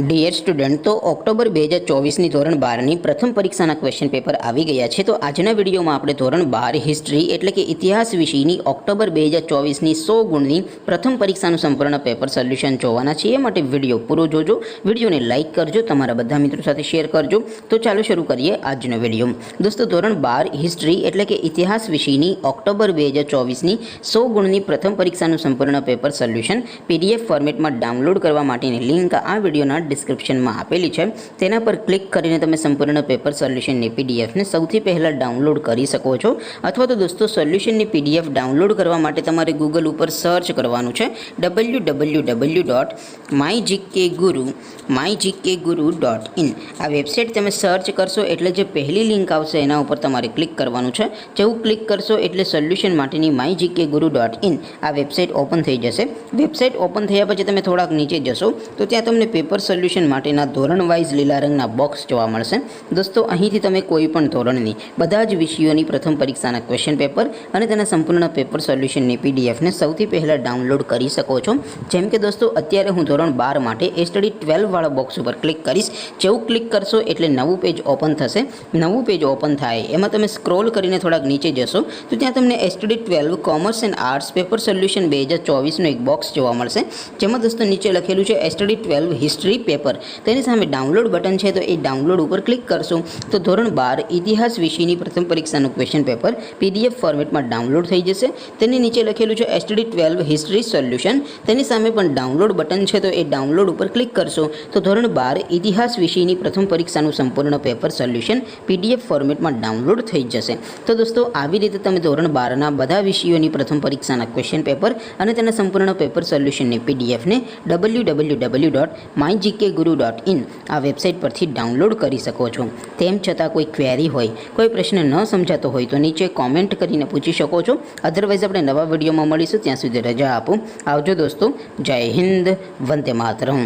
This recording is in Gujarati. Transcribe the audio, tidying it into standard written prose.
ડિયર સ્ટુડન્ટ, તો ઓક્ટોબર 2024ની ધોરણ 12ની પ્રથમ પરીક્ષાના ક્વેશ્ચન પેપર આવી ગયા છે। તો આજના વિડીયોમાં આપણે ધોરણ 12 હિસ્ટ્રી એટલે કે ઇતિહાસ વિષયની ઓક્ટોબર 2024ની 100 ગુણની પ્રથમ પરીક્ષાનું સંપૂર્ણ પેપર સોલ્યુશન જોવાના છીએ। એ માટે વિડીયો પૂરો જોજો, વિડીયોને લાઇક કરજો, તમારા બધા મિત્રો સાથે શેર કરજો। તો ચાલો શરૂ કરીએ આજનો વિડીયો। દોસ્તો, ધોરણ 12 હિસ્ટ્રી એટલે કે ઇતિહાસ વિષયની ઓક્ટોબર 2024ની 100 ગુણની પ્રથમ પરીક્ષાનું સંપૂર્ણ પેપર સોલ્યુશન PDF ફોર્મેટમાં ડાઉનલોડ કરવા માટેની લિંક આ વિડીયોના ડિસ્ક્રિપ્શનમાં આપેલી છે। તેના પર ક્લિક કરીને તમે સંપૂર્ણ પેપર સોલ્યુશનની પીડીએફને સૌથી પહેલાં ડાઉનલોડ કરી શકો છો। અથવા તો દોસ્તો, સોલ્યુશનની પીડીએફ ડાઉનલોડ કરવા માટે તમારે ગૂગલ ઉપર સર્ચ કરવાનું છે www.mygkguru.in। આ વેબસાઇટ તમે સર્ચ કરશો એટલે જે પહેલી લિંક આવશે એના ઉપર તમારે ક્લિક કરવાનું છે। જેવું ક્લિક કરશો એટલે સોલ્યુશન માટેની mygkguru.in આ વેબસાઇટ ઓપન થઈ જશે। વેબસાઇટ ઓપન થયા પછી તમે થોડાક નીચે જશો તો ત્યાં તમને પેપર સોલ્યુશન માટેના ધોરણ વાઇઝ લીલા રંગના બોક્સ જોવા મળશે। દોસ્તો, અહીંથી તમે કોઈ પણ ધોરણની બધા જ વિષયોની પ્રથમ પરીક્ષાના ક્વેશ્ચન પેપર અને તેના સંપૂર્ણ પેપર સોલ્યુશનની પીડીએફને સૌથી પહેલાં ડાઉનલોડ કરી શકો છો। જેમ કે દોસ્તો, અત્યારે હું ધોરણ 12 માટે STD 12 વાળા બોક્સ ઉપર ક્લિક કરીશ। જેવું ક્લિક કરશો એટલે નવું પેજ ઓપન થશે। નવું પેજ ઓપન થાય એમાં તમે સ્ક્રોલ કરીને થોડાક નીચે જશો તો ત્યાં તમને STD 12 commerce and arts paper solution 2024નું એક બોક્સ જોવા મળશે। જેમાં દોસ્તો નીચે લખેલું છે STD 12 હિસ્ટ્રી પેપર। તેની સામે ડાઉનલોડ બટન છે, તો એ ડાઉનલોડ ઉપર ક્લિક કરશો તો ધોરણ 12 ઇતિહાસ વિષયની પ્રથમ પરીક્ષાનું ક્વેશ્ચન પેપર PDF ફોર્મેટમાં ડાઉનલોડ થઈ જશે। તેની નીચે લખેલું છે STD 12 હિસ્ટ્રી સોલ્યુશન। તેની સામે પણ ડાઉનલોડ બટન છે, તો એ ડાઉનલોડ ઉપર ક્લિક કરશો તો ધોરણ 12 ઇતિહાસ વિષયની પ્રથમ પરીક્ષાનું સંપૂર્ણ પેપર સોલ્યુશન PDF ફોર્મેટમાં ડાઉનલોડ થઈ જશે। તો દોસ્તો, આવી રીતે તમે ધોરણ 12ના બધા વિષયોની પ્રથમ પરીક્ષાના ક્વેશ્ચન પેપર અને તેના સંપૂર્ણ પેપર સોલ્યુશનની પીડીએફને www.mygkguru.in આ વેબસાઇટ પરથી ડાઉનલોડ કરી શકો છો। તેમ છતાં કોઈ ક્વેરી હોય, કોઈ પ્રશ્ન ન સમજાતો હોય તો નીચે કોમેન્ટ કરીને પૂછી શકો છો। અધરવાઇઝ આપણે નવા વિડીયોમાં મળીશું, ત્યાં સુધી રજા આપો। આવજો દોસ્તો, જય હિન્દ, વંદે માતરમ।